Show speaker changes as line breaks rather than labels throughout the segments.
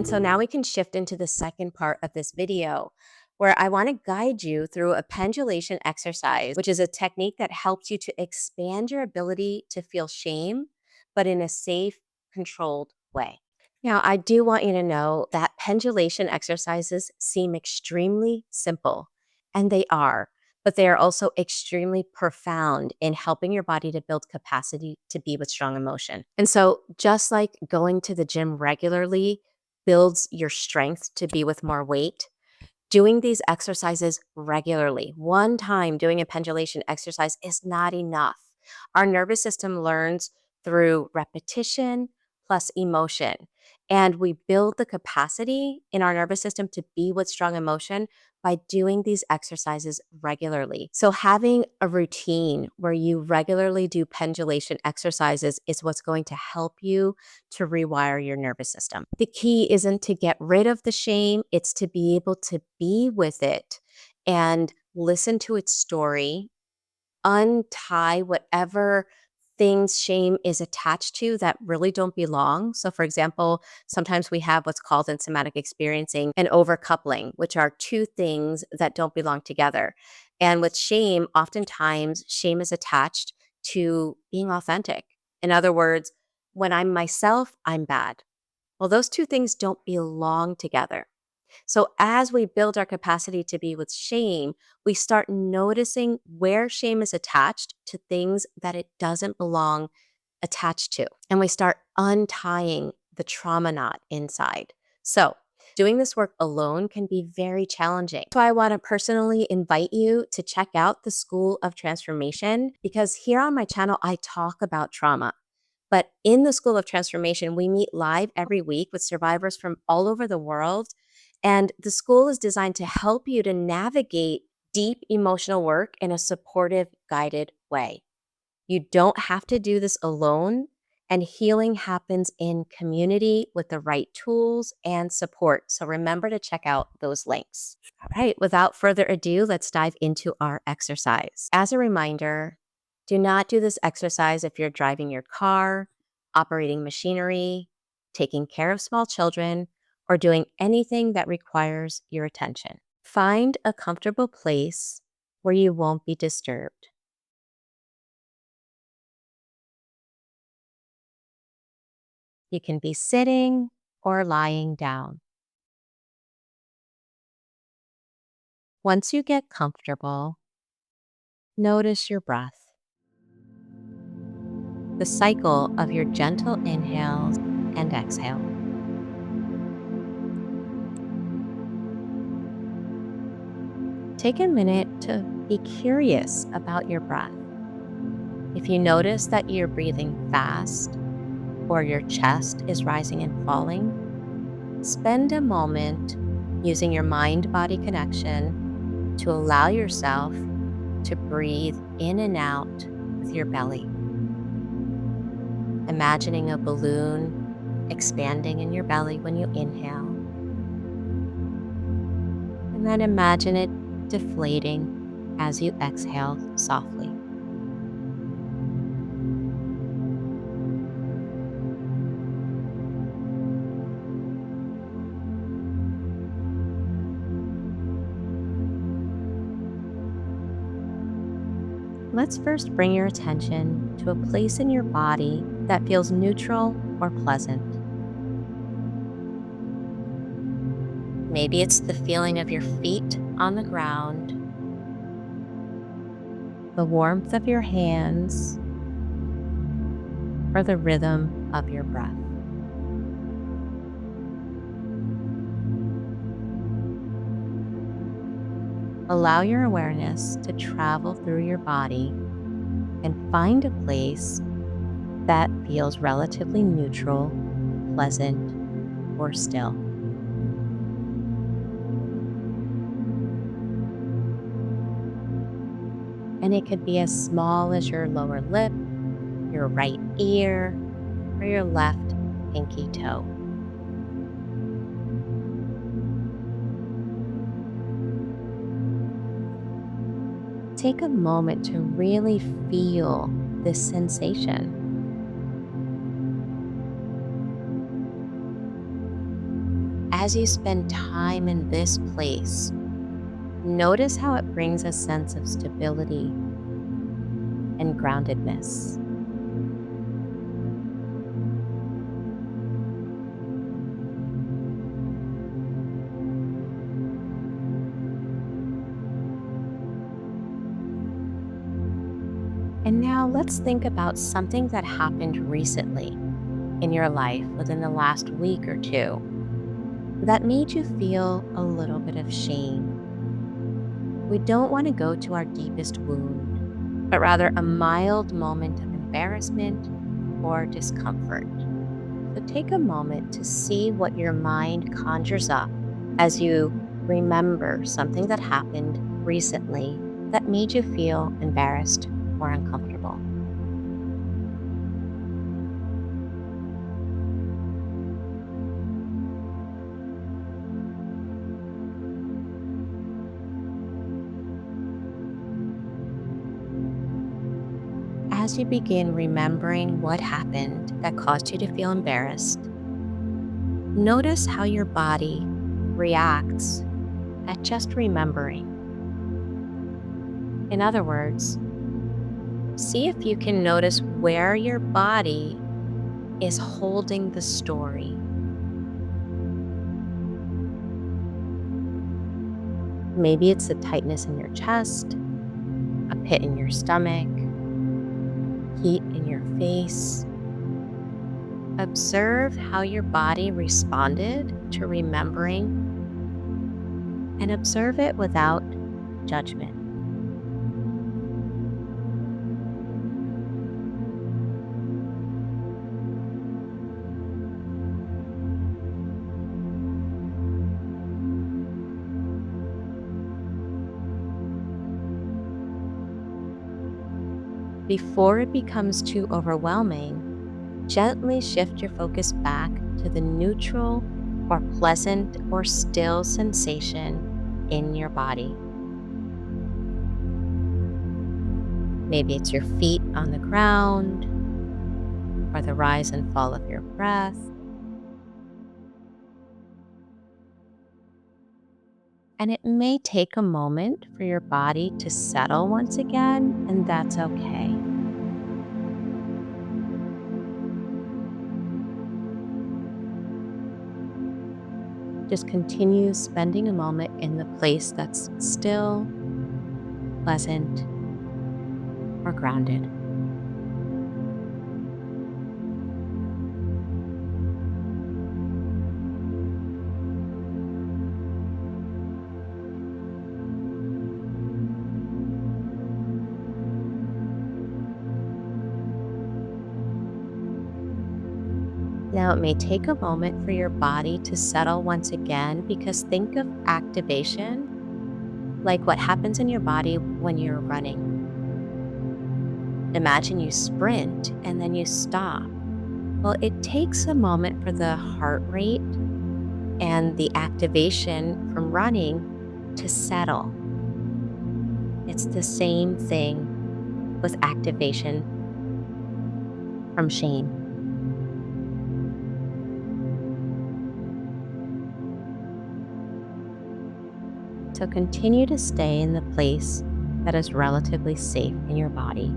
And so now we can shift into the second part of this video where I want to guide you through a pendulation exercise, which is a technique that helps you to expand your ability to feel shame, but in a safe, controlled way. Now, I do want you to know that pendulation exercises seem extremely simple, and they are, but they are also extremely profound in helping your body to build capacity to be with strong emotion. And so, just like going to the gym regularly builds your strength to be with more weight, doing these exercises regularly, one time doing a pendulation exercise is not enough. Our nervous system learns through repetition plus emotion. And we build the capacity in our nervous system to be with strong emotion by doing these exercises regularly. So, having a routine where you regularly do pendulation exercises is what's going to help you to rewire your nervous system. The key isn't to get rid of the shame, it's to be able to be with it and listen to its story, untie whatever things shame is attached to that really don't belong. So, for example, sometimes we have what's called in somatic experiencing an overcoupling, which are two things that don't belong together. And with shame, oftentimes shame is attached to being authentic. In other words, when I'm myself, I'm bad. Well, those two things don't belong together. So, as we build our capacity to be with shame, we start noticing where shame is attached to things that it doesn't belong attached to. And we start untying the trauma knot inside. So, doing this work alone can be very challenging. So, I want to personally invite you to check out the School of Transformation because here on my channel, I talk about trauma. But in the School of Transformation, we meet live every week with survivors from all over the world. And the school is designed to help you to navigate deep emotional work in a supportive, guided way. You don't have to do this alone, and healing happens in community with the right tools and support. So remember to check out those links. All right, without further ado, let's dive into our exercise. As a reminder, do not do this exercise if you're driving your car, operating machinery, taking care of small children, or doing anything that requires your attention. Find a comfortable place where you won't be disturbed. You can be sitting or lying down. Once you get comfortable, notice your breath, the cycle of your gentle inhales and exhale. Take a minute to be curious about your breath. If you notice that you're breathing fast or your chest is rising and falling, spend a moment using your mind-body connection to allow yourself to breathe in and out with your belly. Imagining a balloon expanding in your belly when you inhale, and then imagine it deflating as you exhale softly. Let's first bring your attention to a place in your body that feels neutral or pleasant. Maybe it's the feeling of your feet on the ground, the warmth of your hands, or the rhythm of your breath. Allow your awareness to travel through your body and find a place that feels relatively neutral, pleasant, or still. And it could be as small as your lower lip, your right ear, or your left pinky toe. Take a moment to really feel this sensation. as you spend time in this place, notice how it brings a sense of stability and groundedness. And now let's think about something that happened recently in your life within the last week or two that made you feel a little bit of shame. We don't want to go to our deepest wound, but rather a mild moment of embarrassment or discomfort. So take a moment to see what your mind conjures up as you remember something that happened recently that made you feel embarrassed or uncomfortable. As you begin remembering what happened that caused you to feel embarrassed, notice how your body reacts at just remembering. In other words, see if you can notice where your body is holding the story. Maybe it's the tightness in your chest, a pit in your stomach, heat in your face. Observe how your body responded to remembering and observe it without judgment. Before it becomes too overwhelming, gently shift your focus back to the neutral or pleasant or still sensation in your body. Maybe it's your feet on the ground or the rise and fall of your breath. And it may take a moment for your body to settle once again, and that's okay. Just continue spending a moment in the place that's still, pleasant, or grounded. Now, it may take a moment for your body to settle once again because think of activation like what happens in your body when you're running. Imagine you sprint and then you stop. Well, it takes a moment for the heart rate and the activation from running to settle. It's the same thing with activation from shame. So continue to stay in the place that is relatively safe in your body,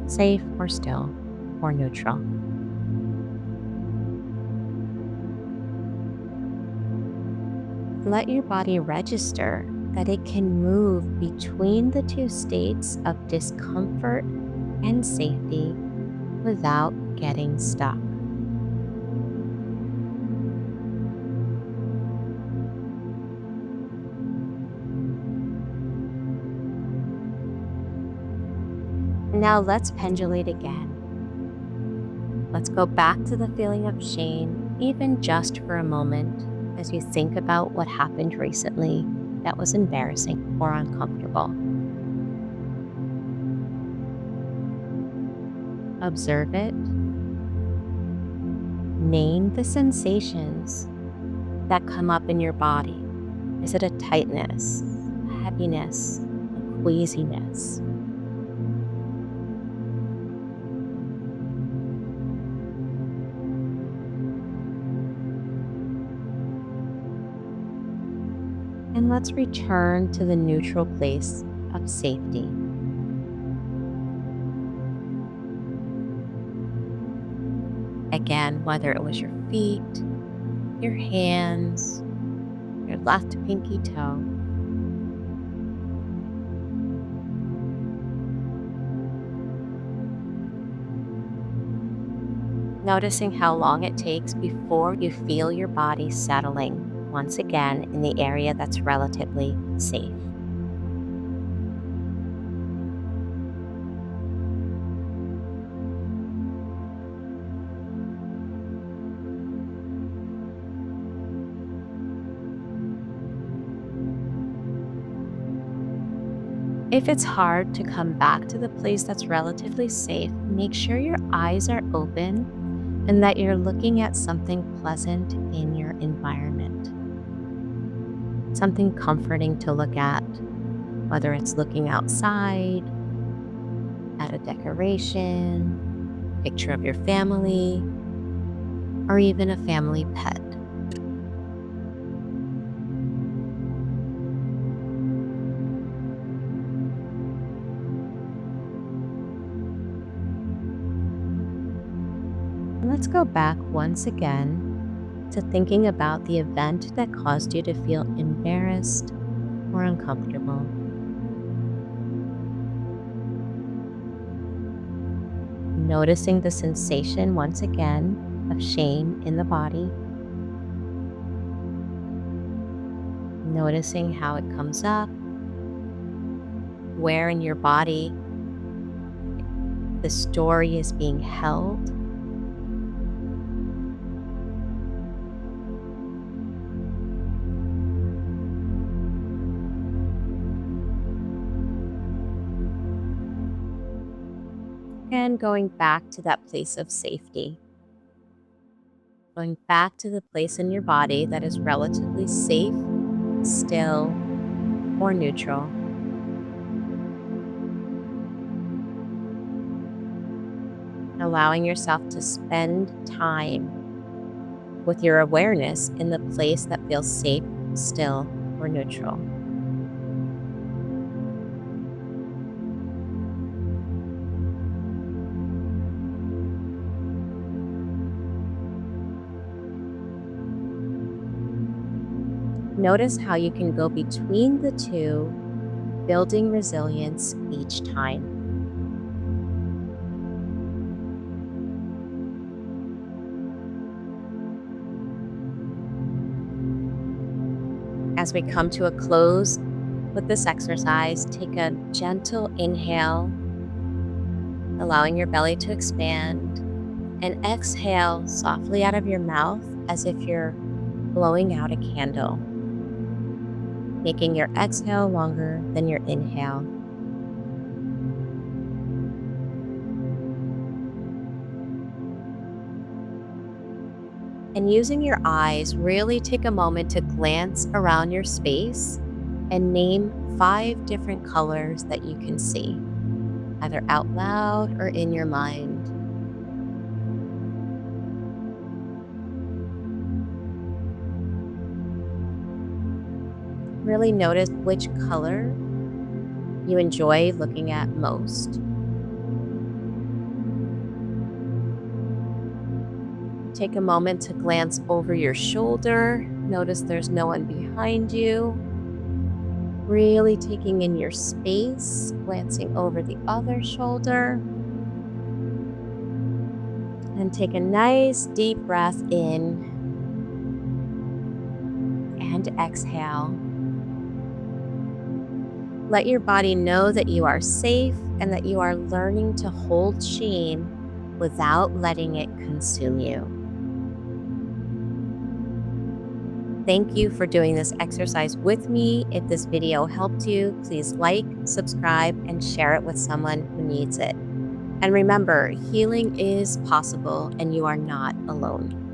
safe or still or neutral. Let your body register that it can move between the two states of discomfort and safety without getting stuck. Now let's pendulate again. Let's go back to the feeling of shame, even just for a moment, as you think about what happened recently that was embarrassing or uncomfortable. Observe it. Name the sensations that come up in your body. Is it a tightness, a heaviness, a queasiness? And let's return to the neutral place of safety. Again, whether it was your feet, your hands, your left pinky toe, noticing how long it takes before you feel your body settling once again in the area that's relatively safe. If it's hard to come back to the place that's relatively safe, make sure your eyes are open and that you're looking at something pleasant in your environment. Something comforting to look at, whether it's looking outside, at a decoration, picture of your family, or even a family pet. Let's go back once again to thinking about the event that caused you to feel embarrassed or uncomfortable. Noticing the sensation once again of shame in the body. Noticing how it comes up, where in your body the story is being held. And going back to that place of safety. Going back to the place in your body that is relatively safe, still, or neutral. Allowing yourself to spend time with your awareness in the place that feels safe, still, or neutral. Notice how you can go between the two, building resilience each time. As we come to a close with this exercise, take a gentle inhale, allowing your belly to expand, and exhale softly out of your mouth as if you're blowing out a candle, making your exhale longer than your inhale. And using your eyes, really take a moment to glance around your space and name 5 different colors that you can see, either out loud or in your mind. Really notice which color you enjoy looking at most. Take a moment to glance over your shoulder. Notice there's no one behind you. Really taking in your space, glancing over the other shoulder. And take a nice deep breath in and exhale. Let your body know that you are safe and that you are learning to hold shame without letting it consume you. Thank you for doing this exercise with me. If this video helped you, please like, subscribe, and share it with someone who needs it. And remember, healing is possible and you are not alone.